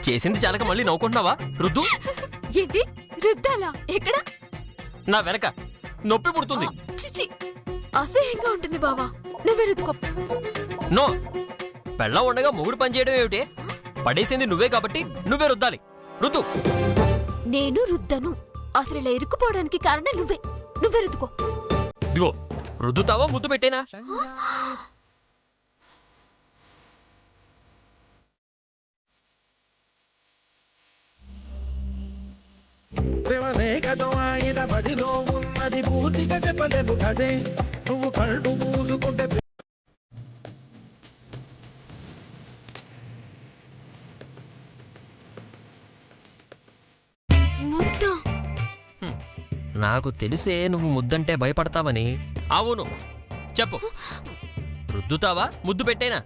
చేసింది చాలక మళ్ళీ నవ్వుకుంటున్నావా? రుద్దు. ఏంటి రుద్దాలా? ఎక్కడ? నా వెనక నొప్పి పుడుతుంది. చిచి, అసహ్యంగా ఉంటుంది బావా, నువ్వే రుద్దుకో. నో, పెళ్ళం ఉండగా మొగుడు పని చేయడం ఏమిటి? పడేసింది నువ్వే కాబట్టి నువ్వే రుద్దాలి. రుద్దు. నేను రుద్దను. అసలు ఇలా ఇరుక్కుపోవడానికి కారణం నువ్వే రుద్దుకో. ఇదిగో రుద్దుతావా ముద్దు పెట్టేనా? ప్రేమనే కదో ఆయన బదిలో ఉన్నది పూర్తిగా చెప్పలేము కదే నువ్వు కళ్ళు మూసుకుంటే నాకు తెలిసే నువ్వు ముద్దంటే భయపడతావని. అవును, చెప్పు. రుద్దుతావా ముద్దు పెట్టేనా?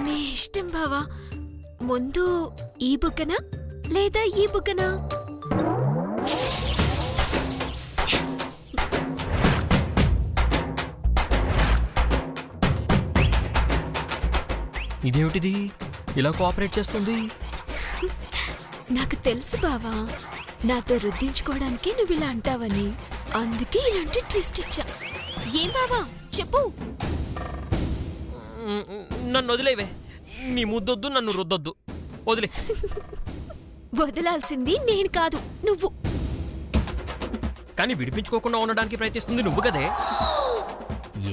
నీ ఇష్టం బావా. ముందు ఈ బుగ్గనా లేదా ఈ బుగ్గనా? ఇదేమిటిది ఇలా కోఆపరేట్ చేస్తుంది? నాకు తెలుసు బావా, నాతో రుద్దించుకోవడానికి నువ్వు ఇలా అంటావని. అందుకే ఇలాంటి ట్విస్ట్ ఇచ్చా. ఏం బావా చెప్పు. నన్ను వదిలేవే. నీ ముద్దొద్దు, నన్ను రుద్దొద్దు. వదిలే. వదలాల్సింది నేను కాదు, నువ్వు. కానీ విడిపించుకోకుండా ఉండడానికి ప్రయత్నిస్తుంది నువ్వు కదే.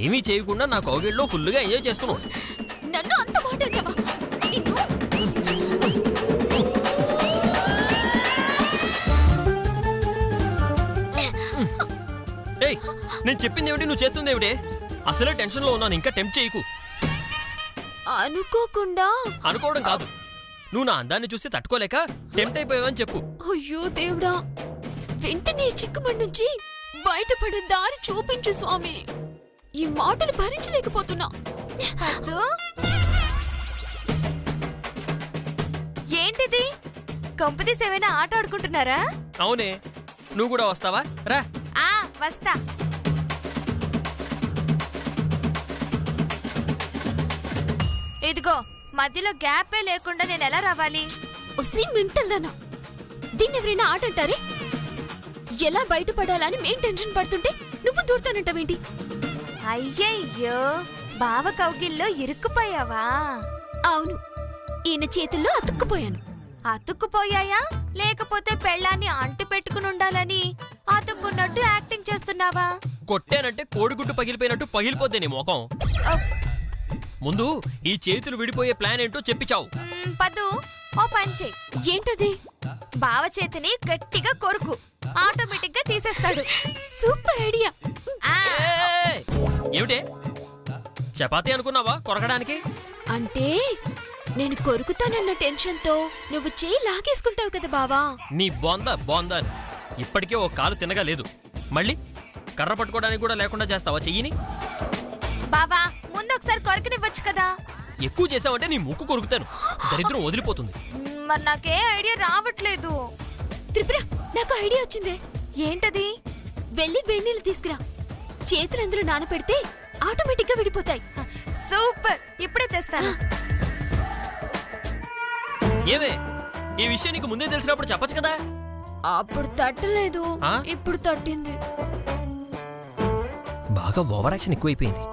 ఏమీ చేయకుండా నా కౌగిల్లో ఫుల్గా ఎంజాయ్ చేస్తున్నావు. నన్ను అంత మాట అంటావా? ఏయ్, నేను చెప్పింది ఏమిటి, నువ్వు చేస్తుంది ఏమిటి? అసలే టెన్షన్ లో ఉన్నాను, ఇంకా టెంప్ట్ చేయకు. అనుకోకుండా. అనుకోవడం కాదు, నువ్వు నా అందాన్ని చూసి తట్టుకోలేక టెంప్ట్ అయిపోయావని చెప్పు. అయ్యో దేవుడా, వెంటనే చిక్కుమడి నుంచి బయటపడే దారి చూపించు స్వామి. ఈ మాటలు భరించలేకపోతున్నా. ఏంటిది? కంపెనీస్ ఏమైనా ఆట ఆడుకుంటున్నారా? అవునే, నువ్వు కూడా వస్తావా? రా. వస్తా. ఇదిగో, మధ్యలో గ్యాపే లేకుండా నేను ఎలా రావాలి? మింటల్దానా, దీన్ని ఎవరైనా ఆట అంటారే? ఎలా బయటపడాలని మేం టెన్షన్ పడుతుంటే నువ్వు దూరుతానంటావేంటి? అయ్యయ్యో, బావ కౌగిల్లో ఇరుక్కుపోయావా? అవును, ఈయన చేతుల్లో అతుక్కుపోయాను. అతుక్కుపోయాయా లేకపోతే పెళ్ళాన్ని అంటి పెట్టుకుని ఉండాలని అతుక్కున్నట్టు యాక్టింగ్ చేస్తున్నావా? కొట్టానంటే కోడిగుడ్డు పగిలిపోయినట్టు పగిలిపోద్ది నీ ముఖం. ముందు ఈ చేతులు విడిపోయే ప్లాన్ ఏంటో చెప్పిచావు. పద్దు, ఓ పని చెయ్యి. ఏంటది? బావ చేతిని గట్టిగా కొరుకు, ఆటోమేటిక్ గా తీసేస్తాడు. Super idea. ఏమిటే, చపాతీ అనుకున్నావా కొరకడానికి? అంటే నేను కొరుకుతానన్న టెన్షన్ తో నువ్వు చేయి లాగేసుకుంటావు కదా బావా. నీ బొంద ఇప్పటికే ఓ కాలు తినగా లేదు, మళ్ళీ కర్ర పట్టుకోవడానికి కూడా లేకుండా చేస్తావా చెయ్యిని? బావా, ముందు ఒకసారి కొరకనివ్వచ్చు కదా. ఎక్కువ చేసావంటే నీ ముక్కు కొరుకుతాను, దరిద్రం వదిలిపోతుంది. మరి నాకే ఐడియా రావట్లేదు. త్రిపుర, నాకు ఐడియా వచ్చిందే. ఏంటది? వెళ్ళి వేడినీళ్ళు తీసుకురా. చేతులందరూ నానపెడితే ఆటోమేటిక్ గా విడిపోతాయి. సూపర్, ఇప్పుడే తెస్తాను. ఏమే, ఈ విషయం నీకు ముందే తెలిసినప్పుడు చెప్పచ్చు కదా. అప్పుడు తట్టలేదు, ఇప్పుడు తట్టింది. బాగా ఓవర్ యాక్షన్ ఎక్కువైపోయింది.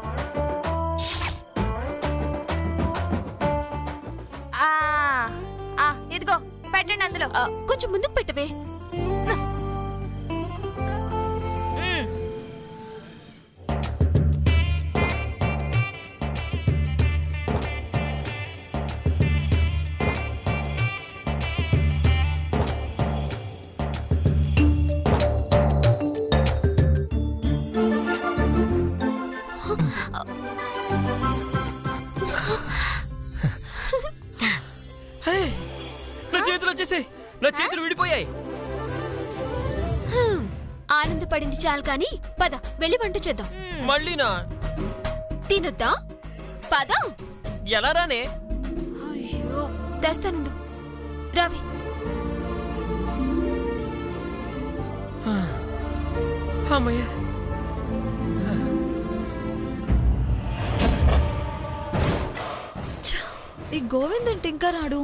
ఇదిగో పెట్టండి అందులో. కొంచెం ముందుకు పెట్టవే. నా చేతులు విడిపోయాయి. ఆనందపడింది చాలు కాని పద వెళ్ళి వంట చేద్దాం. మళ్ళీనా? తినొద్దా? పద. ఎలా రానే? అయ్యో, తెస్తానుండు, రావి. అమ్మయ్య. ఈ గోవింద్ ఏంటి ఇంకా రాడు?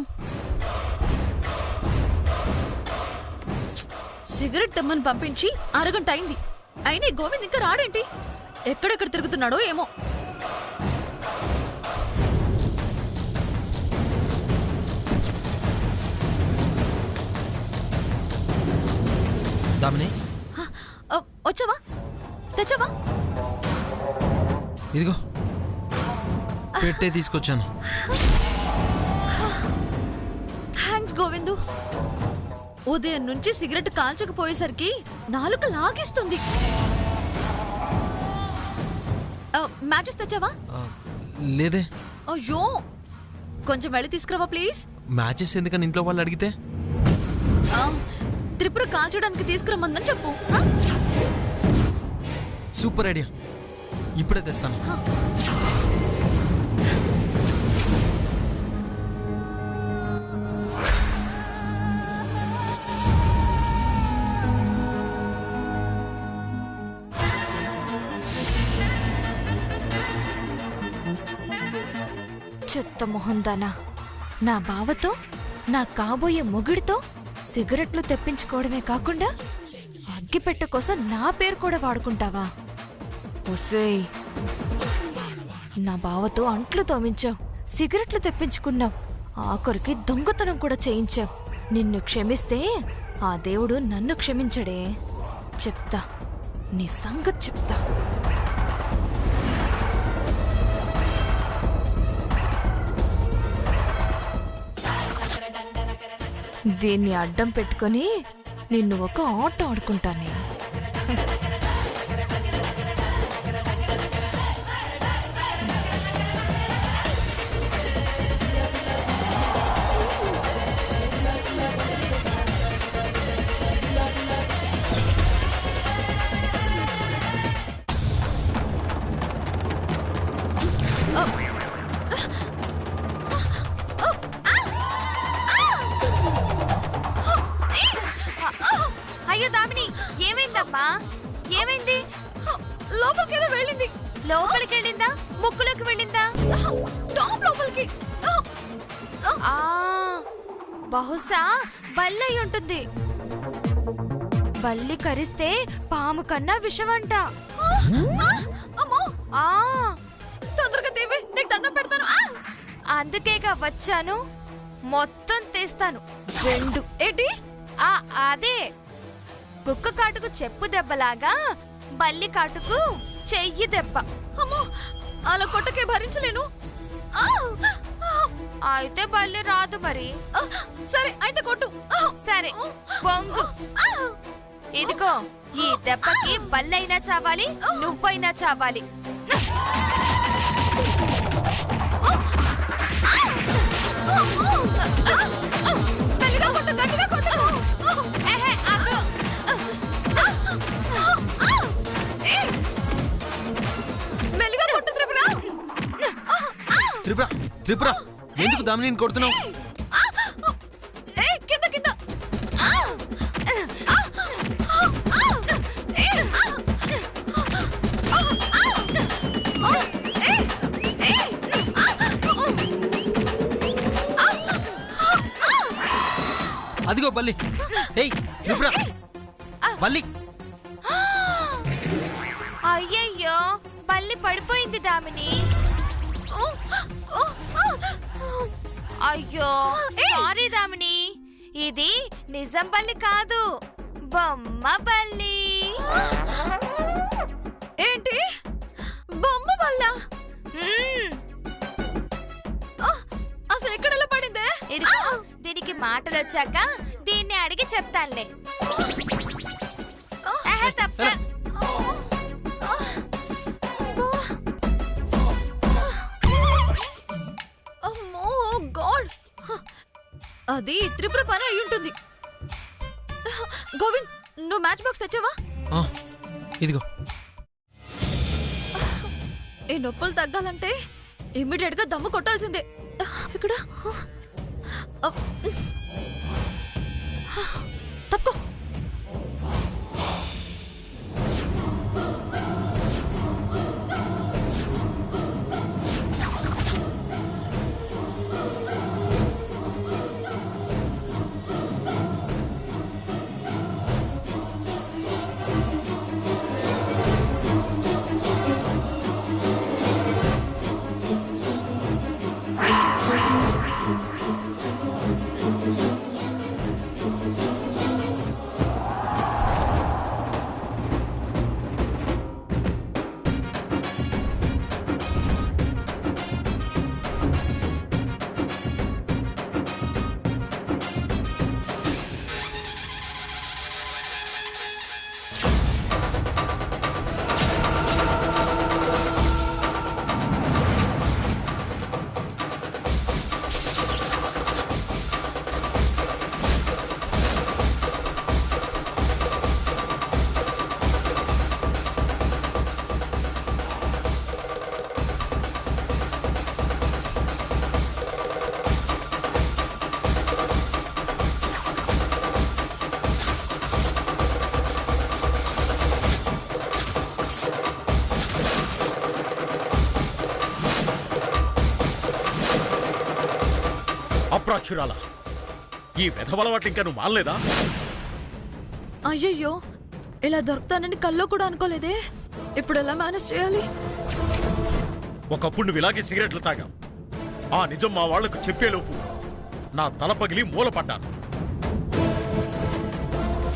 సిగరెట్ తెమ్మని పంపించి అరగంట అయింది, అయినా ఈ గోవింద్ ఇంకా రాడేంటి? ఎక్కడెక్కడ తిరుగుతున్నాడో ఏమో. దామిని, వచ్చావా? తెచ్చావా? ఇదిగో పెట్టే తీసుకొచ్చాను. థ్యాంక్స్ గోవిందు. ఉదయం నుంచి సిగరెట్ కాల్చకపోయేసరికి నాలుక లాగేస్తుంది. మ్యాచెస్ తెచ్చావా? లేదే. అయ్యో, కొంచెం వెళ్ళి తీసుకురావా ప్లీజ్. మ్యాచెస్ ఎందుకని ఇంట్లో వాళ్ళు అడిగితే? త్రిపుర కాల్చడానికి తీసుకురమ్మందని చెప్పు. సూపర్ ఐడియా, ఇప్పుడే తెస్తాను. చెత్త మొహందానా, నా బావతో నా కాబోయే మొగుడితో సిగరెట్లు తెప్పించుకోవడమే కాకుండా అగ్గిపెట్ట కోసం నా పేరు కూడా వాడుకుంటావా? ఒసేయ్, నా బావతో అంట్లు తోమించావు, సిగరెట్లు తెప్పించుకున్నావు, ఆఖరికి దొంగతనం కూడా చేయించావు. నిన్ను క్షమిస్తే ఆ దేవుడు నన్ను క్షమించడే. చెప్తా, నీ సంగతి చెప్తా. దీన్ని అడ్డం పెట్టుకొని నిన్ను ఒక ఆట ఆడుకుంటానే. అయ్యో దామిని, ఏమైందమ్మా? ఏమైంది? లోపలికి ఏదో వెళ్ళింది. లోపలికి వెళ్ళిందా? ముక్కులోకి వెళ్ళిందా? టాప్ లోపలికి. బహుశా బల్లి అయి ఉంటుంది. బల్లి కరిస్తే పాము కన్నా విషమంట. అమ్మో, తొందరగా దేవి, నీకు దండం పెడతాను. అందుకేగా వచ్చాను, మొత్తం తీస్తాను. 2 ఏంటి? అదే కుక్క కాటుకు చెప్పు దెబ్బలాగా బల్లి కాటుకు చెయ్యి దెబ్బ. అమ్మో, అలా కొట్టకే భరించలేను. అయితే బల్లి రాదు మరి. సరే అయితే కొట్టు. సరే, బొంగు. ఇదిగో, ఈ దెబ్బకి బల్లైనా చావాలి, నువ్వైనా చావాలి. మెల్లిగా కొట్టు, గట్టిగా కొట్టు. ఆగు. మెల్లిగా కొట్టు త్రిపుర. త్రిపుర, త్రిపుర, ఎందుకు దామిని కొడుతున్నావు? కింద కింద. అదిగో బల్లి. ఏయ్ త్రిపుర, బల్లి. అయ్యయ్యో, బల్లి పడిపోయింది దామిని. అయ్యో సారీ దామిని, ఇది నిజం బల్లి కాదు, బొమ్మ బల్లి. ఏంటి? బొమ్మ వల్ల? అసలు ఎక్కడెలా పడిందే? ఇదిగో, దీనికి మాటలు వచ్చాక దీన్ని అడిగి చెప్తానులే. తప్ప. అమ్మో గాడ్, అది త్రిపుర పని అయి ఉంటుంది. గోవింద్, నువ్వు మ్యాచ్ బాక్స్ తెచ్చావా? ఇదిగో. ఈ నొప్పులు తగ్గాలంటే ఇమ్మీడియట్ గా దమ్ము కొట్టాల్సిందే. ఇక్కడ తప్పు. అఘోరాక్షురాలా, ఈ వెధవలవాట్లు ఇంకా నువ్వు మానలేదా? అయ్యయ్యో, ఇలా దొరుకుతానని కల్లో కూడా అనుకోలేదే. ఇప్పుడు ఎలా మేనేజ్ చేయాలి? ఒకప్పుడు నువ్వు ఇలాగే సిగరెట్లు తాగావు. ఆ నిజం మా వాళ్లకు చెప్పేలోపు నా తల పగిలి మూలపడ్డాను.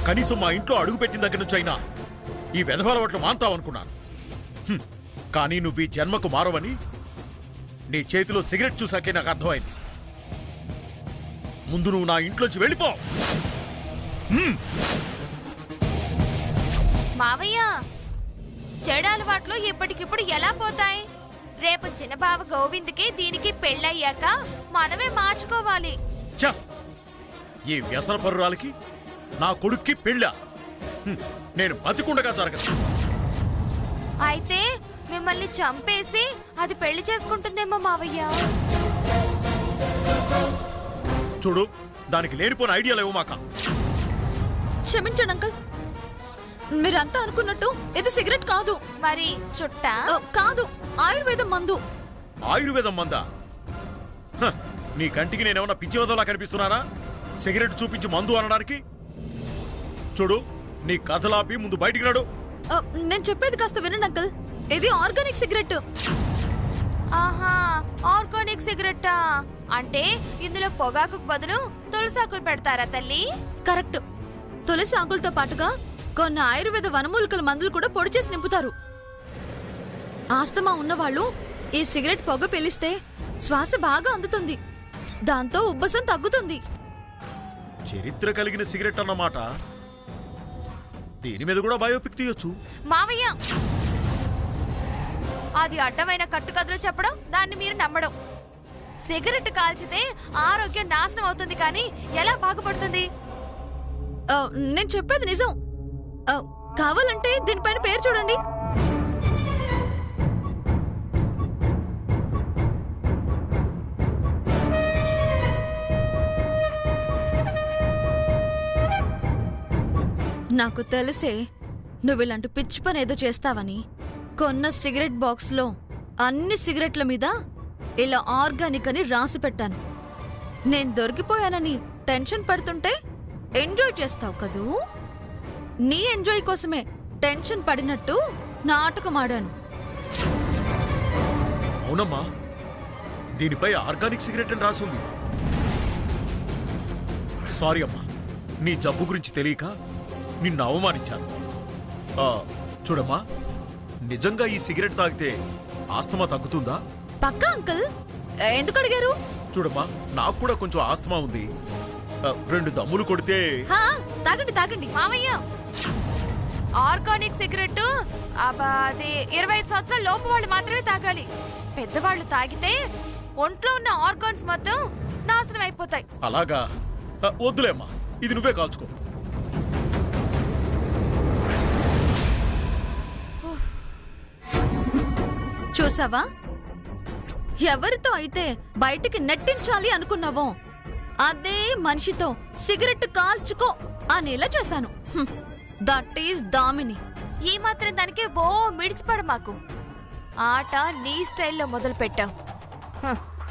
కనీసం మా ఇంట్లో అడుగుపెట్టిన దగ్గర నుంచి అయినా ఈ వెధవలవాట్లు మాన్తావనుకున్నాను. కానీ నువ్వు ఈ జన్మకు మారవని నీ చేతిలో సిగరెట్ చూసాకే నాకు అర్థమైంది. ముందు నువ్వు నా ఇంట్లోంచి వెళ్ళిపో. మావయ్య, చెడు అలవాట్లు ఇప్పటికిప్పుడు ఎలా పోతాయి? రేపు చిన్నబావ గోవింద్కి దీనికి పెళ్ళయ్యాక మనమే మార్చుకోవాలి. ఛ! ఈ వ్యసన పరురాలకి నా కొడుక్కి పెళ్ళా? నేను బతికుండగా జరగదు. అయితే మిమ్మల్ని చంపేసి అది పెళ్లి చేసుకుంటుందేమో మావయ్య. చూడు, దానికి లేనిపోయిన ఐడియా లేవు మాక. క్షమించండి అంకుల్, మీరంతా అనుకున్నట్టు ఇది సిగరెట్ కాదు. మరి చుట్టా? కాదు, ఆయుర్వేదం మందు. ఆయుర్వేదం మందా? నీ కంటికి నేనేమన్నా పిచ్చివదలా కనిపిస్తున్నానా సిగరెట్ చూపించి మందు అనడానికి? చూడు, నీ కథలాపి ముందు బయటికి రాడు. నేను చెప్పేది కాస్త వినండి అంకుల్, ఇది ఆర్గానిక్ సిగరెట్. ఆహా, ఆర్గానిక్ సిగరెట్టా? అంటే ఇందులో పొగాకు బదులు తులసాకులు పెడతారా తల్లి? కరెక్ట్. తులసి ఆకులతో పాటుగా కొన్ని ఆయుర్వేద వనమూలికల మందులు కూడా పొడి చేసి నింపుతారు. ఆస్తమా ఉన్నవాళ్ళు ఈ సిగరెట్ పొగ పీలిస్తే శ్వాస బాగా అందుతుంది, దాంతో ఉబ్బసం తగ్గుతుంది. చరిత్ర కలిగిన సిగరెట్ అన్నమాట. దీని మీద కూడా బయోపిక్ తీయొచ్చు. మావయ్య, అది అడ్డమైన కట్టుకథలు చెప్పడం, దాన్ని మీరు నమ్మడం. సిగరెట్ కాల్చితే ఆరోగ్యం నాశనం అవుతుంది, కానీ ఎలా బాగుపడుతుంది? నేను చెప్పేది నిజం. కావాలంటే దీనిపైన పేరు చూడండి. నాకు తెలిసే నువ్వు ఇలాంటి పిచ్చి పని ఏదో చేస్తావని కొన్న సిగరెట్ బాక్స్లో అన్ని సిగరెట్ల మీద ఇలా ఆర్గానిక్ అని రాసి పెట్టాను. నేను దొరికిపోయానని టెన్షన్ పడుతుంటే ఎంజాయ్ చేస్తావు కదూ. నీ ఎంజాయ్ కోసమే టెన్షన్ పడినట్టు నాటకం ఆడాను. అవునమ్మా, దీనిపై ఆర్గానిక్ సిగరెట్ అని రాసింది. సారీ అమ్మా, నీ జబ్బు గురించి తెలియక నిన్ను అవమానించాను. చూడమ్మా, నిజంగా ఈ సిగరెట్ తాగితే ఆస్తమా తగ్గుతుందా? పక్కా అంకుల్, ఎందుకు అడిగారు? చూడమ్మా, నాకు కూడా కొంచెం ఆస్తమా ఉంది. 2 దమ్ములు కొడితే. తాగండి తాగండి. మావయ్య, ఆర్గానిక్ సిగరెట్ అది 25 సంవత్సరాల లోపు వాళ్ళు మాత్రమే తాగాలి. పెద్దవాళ్ళు తాగితే ఒంట్లో ఉన్న ఆర్గాన్స్ మొత్తం నాశనం అయిపోతాయి. అలాగా? వద్దులేమ్మా, ఇది నువ్వే కాల్చుకో. చూసావా, ఎవరితో అయితే బయటికి నెట్టించాలి అనుకున్నావో అదే మనిషితో సిగరెట్ కాల్చుకో అనేలా చేశాను. That is Damini. ఈ మాత్రం దానికి ఓ మిడిసిపడ మాకు. ఆట నీ స్టైల్లో మొదలు పెట్టావు,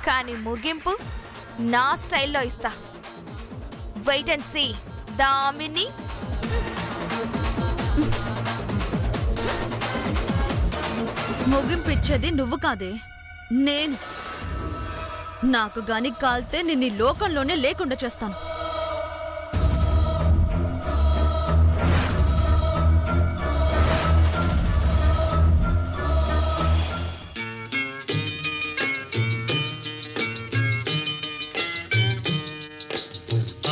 కానీ ముగింపు నా స్టైల్లో ఇస్తా. Wait and see Damini. ముగింపిచ్చేది నువ్వు కాదే, నేను. నాకు గాని కాల్తే నిన్ను ఈ లోకంలోనే లేకుండా చేస్తాను.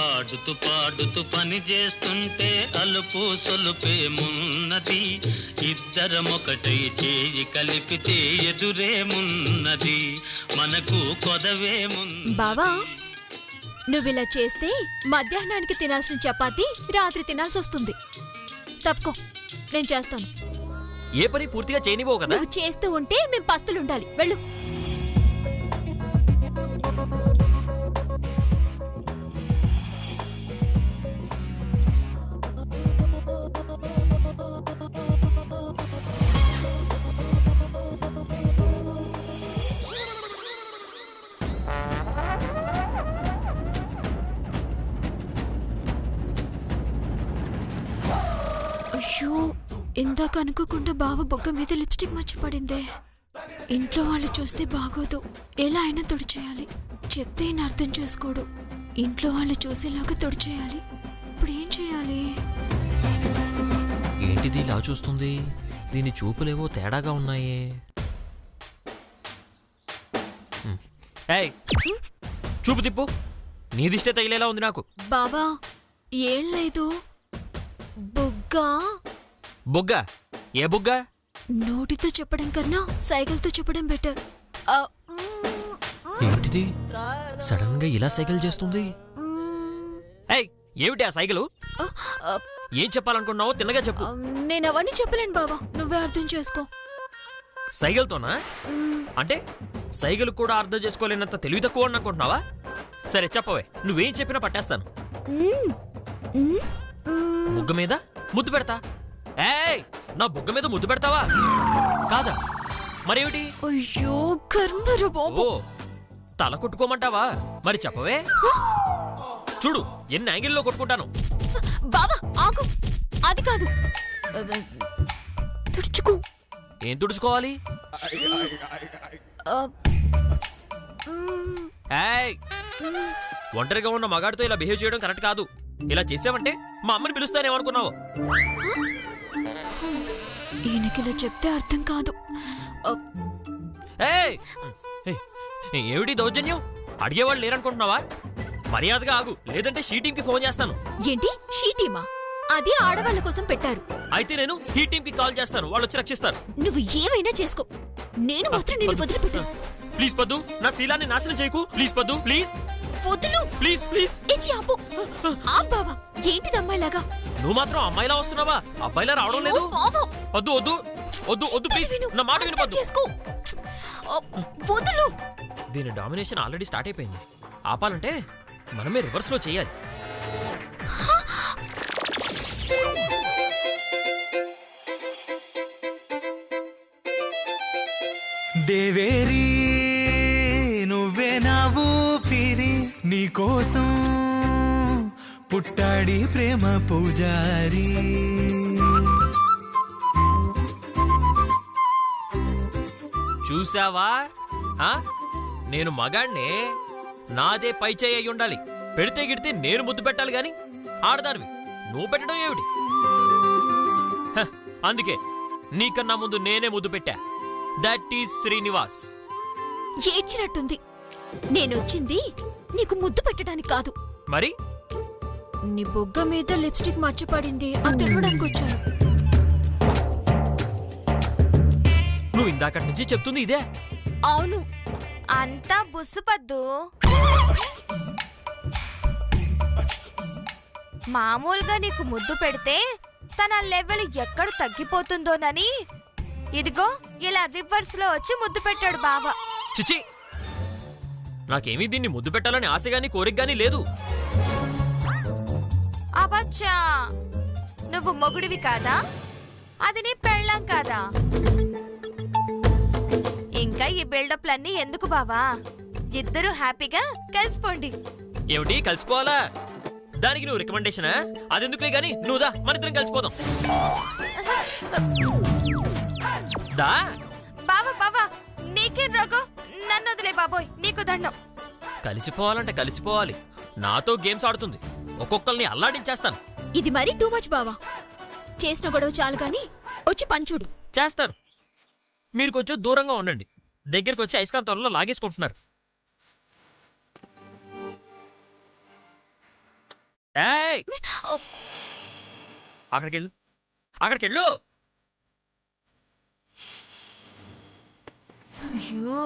ఆడుతూ పాడుతూ పని చేస్తుంటే అలుపు సొలుపేమున్నది, ఇద్దరమొకటై చేయి కలిపితే ఎదురేమున్నది, మనకు కొదవేమున్నది. బావా, నువ్విలా చేస్తే మధ్యాహ్నానికి తినాల్సిన చపాతీ రాత్రి తినాల్సి వస్తుంది. తప్పుకో, నేను చేస్తాను. ఏ పని పూర్తిగా చేయనివ్వవు కదా? నువ్వు చేస్తూ ఉంటే మేము పస్తులుండాలి. వెళ్ళు. ఇందాక అనుకోకుండా బావ బొగ్గ మీద లిప్స్టిక్ మర్చిపడిందే. ఇంట్లో వాళ్ళు చూస్తే బాగోదు. ఎలా అయినా తుడిచేయాలి. చెప్తే ఈయన అర్థం చేసుకోడు. ఇంట్లో వాళ్ళు చూసేలాగా తుడిచేయాలి. ఇప్పుడు ఏం చేయాలి? ఏంటిది ఇలా చూస్తుంది? దీని చూపులేవో తేడాగా ఉన్నాయే. ఏయ్, చూపు తిప్పు. నీదిష్టే తగిలేలా ఉంది నాకు. బావా ఏం లేదు. బొగ్గ బొగ్గ? ఏ బొగ్గ? నోటితో చెప్పడం కన్నా సైకిల్తో చెప్పడం బెటర్. ఏంటిది సడన్ గా ఇలా సైకిల్ చేస్తుంది? ఏయ్, ఏమిటి ఆ సైకిల్? ఏం చెప్పాలనుకున్నావో తిన్నగా చెప్పు. నేను అవన్నీ చెప్పలేను బావా, నువ్వే అర్థం చేసుకో. సైకిల్తోనా? అంటే సైకిల్ కూడా అర్థం చేసుకోలేనంత తెలివి తక్కువ అనుకుంటున్నావా? సరే చెప్పవే, నువ్వేం చెప్పినా పట్టేస్తాను. బుగ్గ మీద ముద్దు పెడతా. ఏయ్, నా బుగ్గ మీద ముద్దు పెడతావా? కాదా? మరేమిటి? అయ్యో కర్మరు బాబు. ఓ, తల కొట్టుకోమంటావా? మరి చెప్పవే. చూడు ఎన్ని యాంగిల్లో కొట్టుకుంటాను. బావా ఆగు, అది కాదు. తుడుచుకో. ఏం తుడుచుకోవాలి? ఏయ్, ఒంటరిగా ఉన్న మగాడితో ఇలా బిహేవ్ చేయడం కరెక్ట్ కాదు. ఇలా చేసావంటే మా అమ్మని పిలుస్తానేమనుకున్నావు? ఈయనకి ఇలా చెప్తే అర్థం కాదు. ఏయ్, ఏమిటి దౌర్జన్యం? అడిగేవాళ్ళు లేరనుకుంటున్నావా? మర్యాదగా ఆగు, లేదంటే షీ టీంకి ఫోన్ చేస్తాను. ఏంటి షీ టీమా? అది ఆడవాళ్ళ కోసం పెట్టారు. అయితే నేను హీ టీంకి కాల్ చేస్తాను, వాళ్ళు వచ్చి రక్షిస్తారు. నువ్వు ఏమైనా చేసుకో, నేను మాత్రం నిన్ను వదిలిపెట్టాను. ప్లీజ్ పద్దు, నా శీలాన్ని నాశనం చేయకు. ప్లీజ్ పద్దు, ప్లీజ్. వదులు ప్లీజ్ ప్లీజ్. ఏచి ఆపు. ఆ బావా ఏంటిది అమ్మాయిలాగా? నువ్వు మాత్రం అమ్మాయిలా వస్తున్నావా? అబ్బాయిలా రావడం లేదు. వద్దు వద్దు వద్దు వద్దు ప్లీజ్, నా మాట విను పద్దు. చేసుకో. వదులు. దీని డామినేషన్ ఆల్రెడీ స్టార్ట్ అయిపోయింది. ఆపాలంటే మనమే రివర్స్ లో చేయాలి. దేవేరి నువ్వే నా ఊపిరి, నీకోసం పుట్టాడి ప్రేమ పూజారి. చూసావా? నేను మగాణ్ణే, నాదే పై చేయి అయి ఉండాలి. పెడితే గిడితే నేను ముద్దు పెట్టాలి గాని ఆడదానివి నువ్వు పెట్టడం ఏమిటి? అందుకే నీకన్నా ముందు నేనే ముద్దు పెట్టా. That is Srinivas. ఏడ్చినట్టుంది. నేనొచ్చింది నీకు ముద్దు పెట్టడానికి కాదు. మరి నీ బొగ్గ మీద లిప్స్టిక్ మర్చిపడింది, అది తినడానికి వచ్చాను. నువ్వు ఇందాకటి నుంచి చెప్తుంది ఇదే? అవును. అంతా బుస్సుపద్దు. మామూలుగా నీకు ముద్దు పెడితే తన లెవెల్ ఎక్కడ తగ్గిపోతుందోనని ఇదిగో ఇలా రివర్స్ లో వచ్చి ముద్దు పెట్టాడు బావ. చిచి, నాకేమీ దీన్ని ముద్దు పెట్టాలని ఆశ గాని కోరిక గాని లేదు. అవచ్చా, నువ్వు మొగుడివి కాదా? అది నీ పెళ్ళాం కాదా? ఇంకా ఈ బిల్డప్లన్నీ ఎందుకు బావా? ఇద్దరు హ్యాపీగా కలిసిపోండి. ఏమిటి కలిసిపోవాలా? దానికి నువ్వు రికమెండేషనా? అదెందుకులే గాని నువ్వు దా, మనిద్దరం కలిసిపోదాం. దా బావా బావా, నీకేం రోగం? నన్ను వదిలే బాబోయ్, నీకు దండం. కలిసిపోవాలంటే కలిసిపోవాలి. నాతో గేమ్స్ ఆడుతుంది, ఒక్కొక్కరిని అల్లాడించేస్తాను. ఇది మరీ టూ మచ్ బావా. చేసిన గొడవ చాలు కానీ వచ్చి పంచుడు. చేస్తాను. మీరు కొంచెం దూరంగా ఉండండి. దగ్గరికి వచ్చి ఐస్కాంతంలో లాగేసుకుంటున్నారు. ఏయ్, అక్కడికెళ్ళు, అక్కడికెళ్ళు. అయ్యో